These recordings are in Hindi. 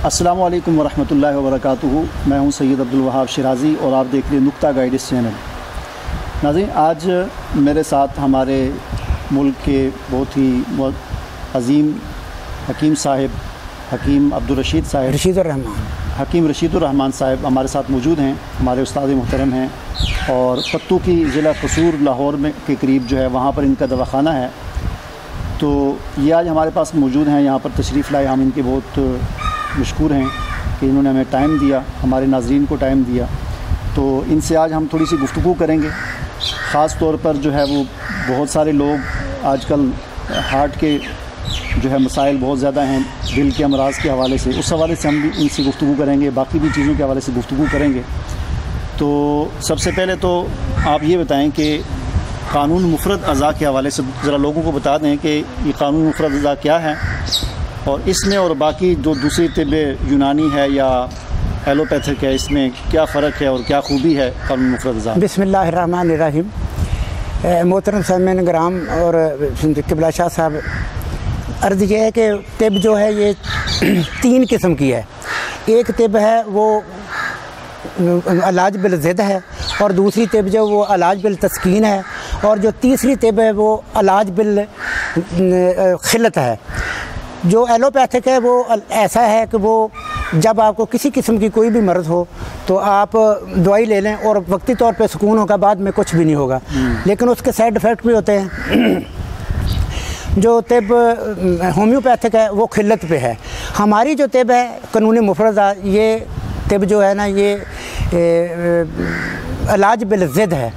अस्सलामु अलैकुम वरहमतुल्लाहि वबरकातुहू। मैं हूं सैयद अब्दुल वहाब शिराज़ी और आप देख रहे हैं नुक्ता गाइड्स चैनल। नाज़रीन, आज मेरे साथ हमारे मुल्क के बहुत ही अज़ीम हकीम साहिब हकीम अब्दुल रशीद साहिब हकीम रशीदुर रहमान साहिब हमारे साथ मौजूद हैं। हमारे उस्ताद मोहतरम हैं और पत्तू की ज़िला कसूर लाहौर में के करीब जो है वहाँ पर इनका दवाखाना है। तो ये आज हमारे पास मौजूद हैं, यहाँ पर तशरीफ़ लाए। हम इनके बहुत मशकूर हैं कि इन्होंने हमें टाइम दिया, हमारे नाज़रीन को टाइम दिया। तो इनसे आज हम थोड़ी सी गुफ्तगू करेंगे। ख़ास तौर पर जो है वो बहुत सारे लोग आजकल हार्ट के जो है मसाइल बहुत ज़्यादा हैं, दिल के अमराज़ के हवाले से, उस हवाले से हम भी इनसे गुफ्तगू करेंगे, बाकी भी चीज़ों के हवाले से गुफ्तगू करेंगे। तो सबसे पहले तो आप ये बताएं कि कानून मुफ़रद अज़ा के हवाले से ज़रा लोगों को बता दें कि ये कानून मुफ़रद अज़ा क्या है और इसमें और बाकी जो दूसरी तिब यूनानी है या एलोपैथिक है, इसमें क्या फ़र्क है और क्या खूबी है कानून मुफ़रद अज़ा। बिस्मिल्लाहिर्रहमानिर्रहीम। मोहतरम सामीन ग्राम और क़िबला शाह साहब, अर्ज़ ये है कि तिब जो है ये 3 किस्म की है। एक तिब है वो इलाज बिल ज़िद है, और दूसरी तिब जो वो इलाज बिल तस्कीन है, और जो तीसरी तिब है वो इलाज बिल खिलत है। जो एलोपैथिक है वो ऐसा है कि वो जब आपको किसी किस्म की कोई भी मर्ज़ हो तो आप दवाई ले लें और वक्ती तौर पे सुकून होगा, बाद में कुछ भी नहीं होगा, लेकिन उसके साइड इफ़ेक्ट भी होते हैं। जो तिब होम्योपैथिक है वो खिल्लत पे है। हमारी जो तिब है कानूनी मुफ़रदा, ये तिब जो है ना ये इलाज बिल ज़िद है।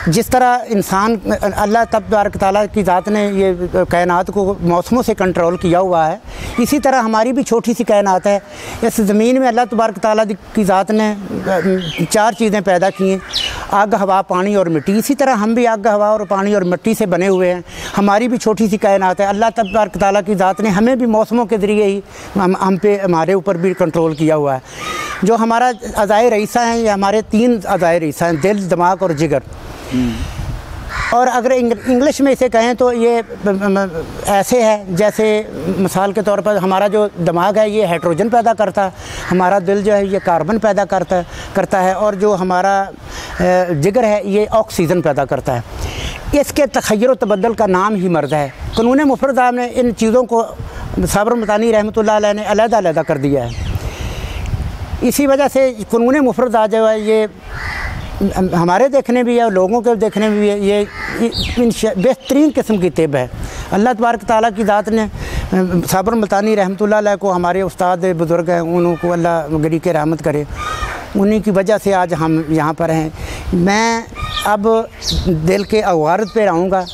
जिस तरह इंसान अल्लाह तबारक तआला की ज़ात ने ये कायनात को मौसमों से कंट्रोल किया हुआ है, इसी तरह हमारी भी छोटी सी कायनात है। इस ज़मीन में अल्लाह तबारक तआला की ज़ात ने 4 चीज़ें पैदा की हैं, आग, हवा, पानी और मिट्टी। इसी तरह हम भी आग, हवा और पानी और मिट्टी से बने हुए हैं। हमारी भी छोटी सी कायनात है। अल्लाह तबारक तआला की ज़ात ने हमें भी मौसमों के ज़रिए ही हम पे हमारे ऊपर भी कंट्रोल किया हुआ है। जो हमारा अज़ाए रईसा हैं, ये हमारे 3 अज़ाए रईसा हैं, दिल, दिमाग और जिगर। और अगर इंग्लिश में इसे कहें तो ये ऐसे है, जैसे मिसाल के तौर पर हमारा जो दिमाग है ये हाइड्रोजन पैदा करता है, हमारा दिल जो है ये कार्बन पैदा करता है, और जो हमारा जिगर है ये ऑक्सीजन पैदा करता है। इसके तख़य्युर तबद्दुल का नाम ही मर्ज़ है। कानून मुफ़रदा ने इन चीज़ों को साबर मतानी रहमतुल्लाह अलैह ने अलग-अलग कर दिया है। इसी वजह से कानून मुफ़रदा जो है ये हमारे देखने भी है और लोगों के देखने में भी है, ये बेहतरीन किस्म की तिब है। अल्लाह तबारक तआला की ज़ात ने साबर मतानी रहमतुल्लाह अलैह को, हमारे उस्ताद बुज़ुर्ग हैं, उनको अल्लाह गरी के रहमत करे, उन्हीं की वजह से आज हम यहाँ पर हैं। मैं अब दिल के अवारद पे रहूँगा,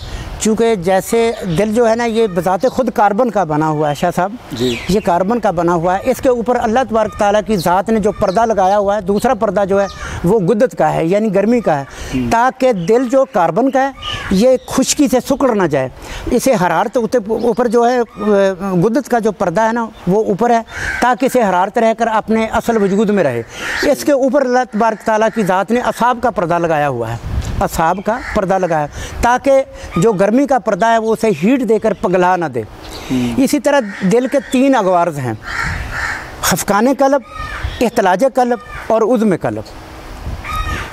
चूँकि जैसे दिल जो है ना ये बज़ाते ख़ुद कार्बन का बना हुआ है। शाह साहब जी, ये कार्बन का बना हुआ है। इसके ऊपर अल्लाह तबारक तआला की ज़ात ने जो पर्दा लगाया हुआ है, दूसरा पर्दा जो है वो गुद्दत का है, यानी गर्मी का है, ताकि दिल जो कार्बन का है ये खुश्की से सिकुड़ ना जाए। इसे हरारत ऊपर जो है गुद्दत का जो पर्दा है ना वो ऊपर है, ताकि इसे हरारत रहकर अपने असल वजूद में रहे। इसके ऊपर अल्लाह तबारक तआला की ज़ात ने असाब का पर्दा लगाया हुआ है, असाब का पर्दा लगाया, ताकि जो गर्मी का पर्दा है वो उसे हीट देकर पगला ना दे। इसी तरह दिल के 3 अगवार्ज़ हैं, खफकान कल्ब, इख्तिलाज कल्ब और उज़्म कल्ब।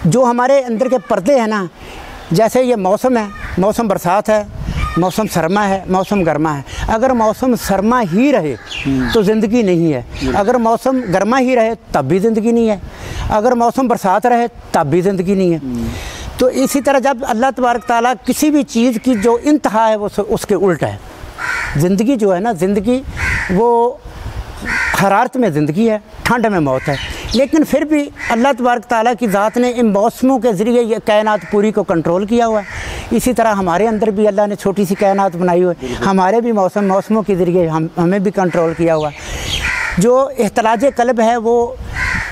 जो हमारे अंदर के पर्दे हैं ना, जैसे ये मौसम है, मौसम बरसात है, मौसम सरमा है, मौसम गर्मा है। अगर मौसम सरमा ही रहे तो ज़िंदगी नहीं है, अगर मौसम गर्मा ही रहे तब भी ज़िंदगी नहीं है, अगर मौसम बरसात रहे तब भी ज़िंदगी नहीं है। तो इसी तरह जब अल्लाह तबारक तआला किसी भी चीज़ की जो इंतहा है वो उसके उल्टा है। ज़िंदगी जो है ना, ज़िंदगी वो हरारत में ज़िंदगी है, ठंड में मौत है, लेकिन फिर भी अल्लाह तबारक तआला की ज़ात ने इन मौसमों के ज़रिए ये कायनात पूरी को कंट्रोल किया हुआ है। इसी तरह हमारे अंदर भी अल्लाह ने छोटी सी कायनात बनाई हुई है, हमारे भी मौसमों के ज़रिए हमें भी कंट्रोल किया हुआ है। जो इख्तिलाज कल्ब है वो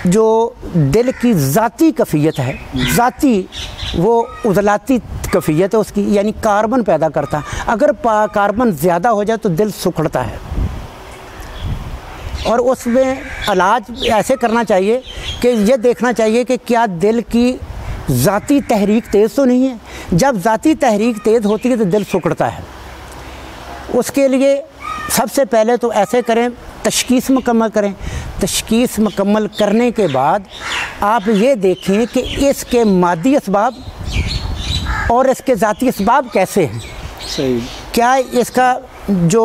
जो दिल की ज़ाती कफ़ियत है, ज़ाती वो उज़लाती कफ़ियत है उसकी, यानी कार्बन पैदा करता है। अगर कार्बन ज़्यादा हो जाए तो दिल सिकुड़ता है, और उसमें इलाज ऐसे करना चाहिए कि ये देखना चाहिए कि क्या दिल की ज़ाती तहरीक तेज़ तो नहीं है। जब ज़ाती तहरीक तेज़ होती है तो दिल सिकुड़ता है। उसके लिए सबसे पहले तो ऐसे करें, तशख़ीस मुकम्मल करें। तशख़ीस मुकम्मल करने के बाद आप ये देखें कि इसके मादी असबाब और इसके ज़ाती असबाब कैसे हैं। सही। क्या इसका जो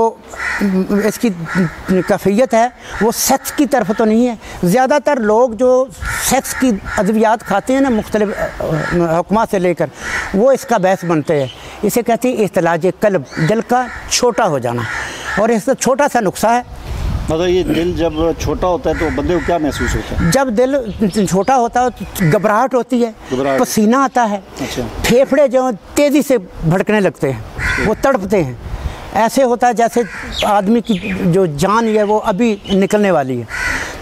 इसकी कैफियत है वो सेक्स की तरफ तो नहीं है। ज़्यादातर लोग जो सेक्स की अद्वियात खाते हैं ना मुख्तलिफ हुक्मा से लेकर, वो इसका बहस बनते हैं। इसे कहते हैं इख्तिलाज क़ल्ब, दिल का छोटा हो जाना। और इसका छोटा सा नुस्खा है। मतलब ये दिल जब छोटा होता है तो बंदे को क्या महसूस होता है? जब दिल छोटा होता है तो घबराहट होती है, पसीना आता है, अच्छा। फेफड़े जो तेज़ी से भड़कने लगते हैं, वो तड़पते हैं। ऐसे होता है जैसे आदमी की जो जान है वो अभी निकलने वाली है।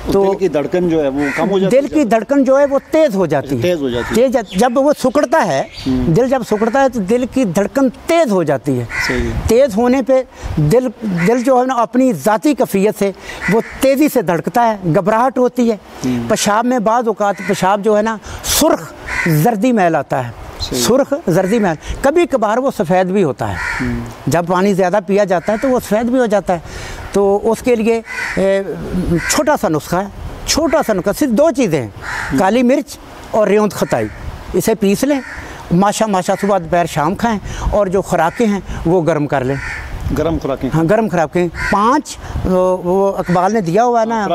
तो दिल की धड़कन जो है वो कम हो जाती है। दिल की धड़कन जो है वो तेज़ हो जाती है। तेज़ हो जाती है। जब वो सिकुड़ता है, दिल जब सिकुड़ता है तो दिल की धड़कन तेज़ हो जाती है। तेज़ होने पे दिल जो है ना अपनी ज़ाती कैफियत से वो तेज़ी से धड़कता है, घबराहट होती है। पेशाब में बाद औक़ात पेशाब जो है ना सुर्ख जर्दी मैल आता है, सुर्ख जर्दी मैल। कभी कभार वो सफ़ेद भी होता है। जब पानी ज़्यादा पिया जाता है तो वो सफ़ेद भी हो जाता है। तो उसके लिए छोटा सा नुस्खा है, छोटा सा नुस्खा, सिर्फ 2 चीज़ें हैं, काली मिर्च और रेवंत खताई। इसे पीस लें, माशा सुबह दोपहर शाम खाएं, और जो खुराकें हैं वो गर्म कर लें। गरम खुराकें? हाँ, गरम खुराकें 5 वो इकबाल ने दिया हुआ है ना,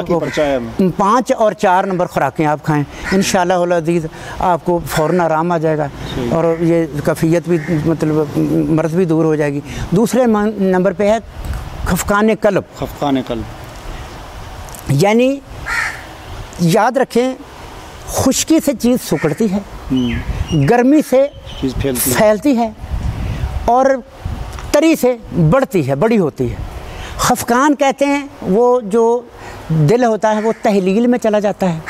5 और 4 नंबर खुराकें आप खाएं, इंशाअल्लाह अज़ीज़ आपको फ़ौरन आराम आ जाएगा और ये कैफियत भी मतलब मर्ज़ भी दूर हो जाएगी। दूसरे नंबर पे है खफकान क़ल्ब। खफकान क़ल्ब यानी याद रखें, खुश्की से चीज़ सिकुड़ती है, गर्मी से चीज़ फैलती है और तरी से बढ़ती है, बड़ी होती है। खफकान कहते हैं वो जो दिल होता है वो तहलील में चला जाता है।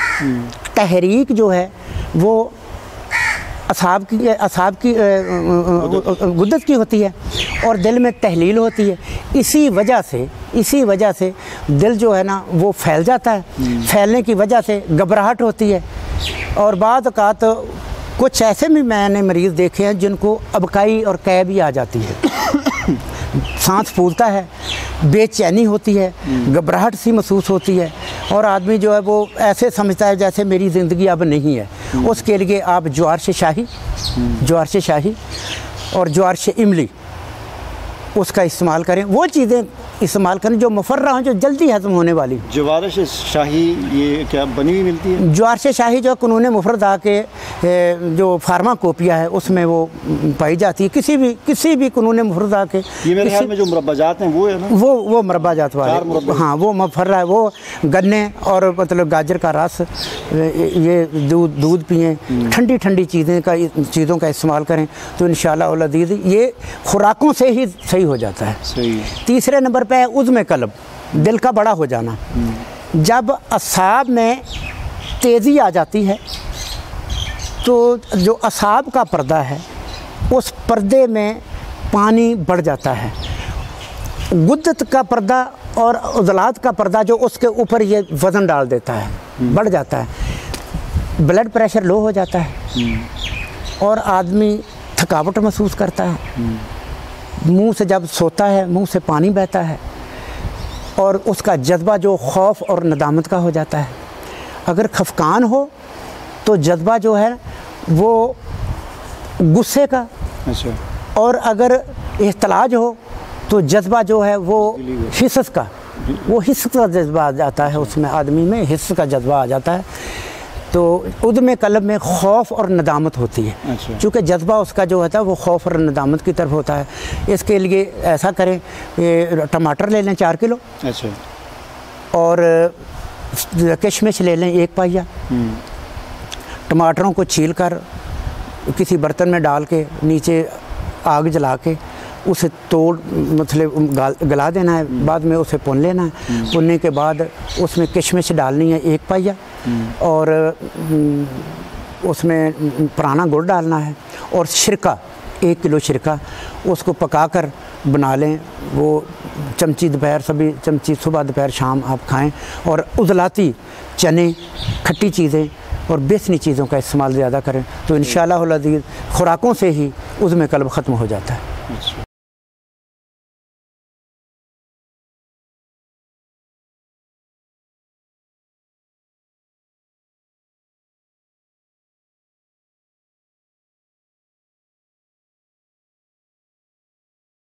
तहरीक जो है वो असाब की गुद्दत की होती है और दिल में तहलील होती है। इसी वजह से दिल जो है ना वो फैल जाता है। फैलने की वजह से घबराहट होती है। और बाद औक़ात कुछ ऐसे भी मैंने मरीज़ देखे हैं जिनको अबकाई और कै भी आ जाती है। सांस फूलता है, बेचैनी होती है, घबराहट सी महसूस होती है और आदमी जो है वो ऐसे समझता है जैसे मेरी ज़िंदगी अब नहीं है। उसके लिए आप ज्वार से शाही और ज्वार से इमली उसका इस्तेमाल करें। वो चीज़ें इस्तेमाल करें जो मुफर्रा हों, जो जल्दी हज़म होने वाली। ज्वार से शाही ये क्या बनी हुई मिलती है? ज्वार से शाही जो कानून मुफर्रदा के जो फार्माकोपिया है उसमें वो पाई जाती है। किसी भी कानून मुफर्रदा के ये मेरे ख्याल में जो मुरब्बाजात हैं वो है ना, वो मुरब्बाजात वाले। हाँ, वो मुफर्रा है। वो गन्ने और मतलब गाजर का रस, ये दूध पिएँ, ठंडी चीज़ों का इस्तेमाल करें तो इंशाअल्लाह अज़ीज़ ये खुराकों से ही सही हो जाता है। सही। तीसरे नंबर पे है उज़्म क़ल्ब, दिल का बड़ा हो जाना। जब असाब में तेज़ी आ जाती है तो जो असाब का पर्दा है उस पर्दे में पानी बढ़ जाता है। गुद्दत का पर्दा और उज़लात का पर्दा जो उसके ऊपर ये वज़न डाल देता है, बढ़ जाता है। ब्लड प्रेशर लो हो जाता है और आदमी थकावट महसूस करता है। मुंह से जब सोता है मुंह से पानी बहता है और उसका जज्बा जो खौफ और नदामत का हो जाता है। अगर खफकान हो तो जज्बा जो है वो गुस्से का, अच्छा, और अगर इख्तिलाज हो तो जज्बा जो है वो हिस्स का, का जज्बा आ जाता है। उसमें आदमी में हिस्स का जज्बा आ जाता है। तो उद्म क़ल्ब में खौफ और नदामत होती है। अच्छा। चूँकि जज्बा उसका जो होता है वो खौफ और नदामत की तरफ होता है। इसके लिए ऐसा करें, टमाटर ले लें 4 किलो। अच्छा। और किशमिश ले लें 1 पाइया। टमाटरों को छील कर किसी बर्तन में डाल के नीचे आग जला के उसे तोड़ मतलब गला देना है। बाद में उसे भुन लेना है। भुनने के बाद उसमें किशमिश डालनी है 1 पाइया और उसमें पुराना गुड़ डालना है और शिरका 1 किलो शिरका, उसको पकाकर बना लें। वो चमची दोपहर, सभी चमची सुबह दोपहर शाम आप खाएं। और उज़लाती चने, खट्टी चीज़ें और बेसनी चीज़ों का इस्तेमाल ज़्यादा करें तो इंशाअल्लाह अज़ीज़ खुराकों से ही उज़्म क़ल्ब ख़त्म हो जाता है।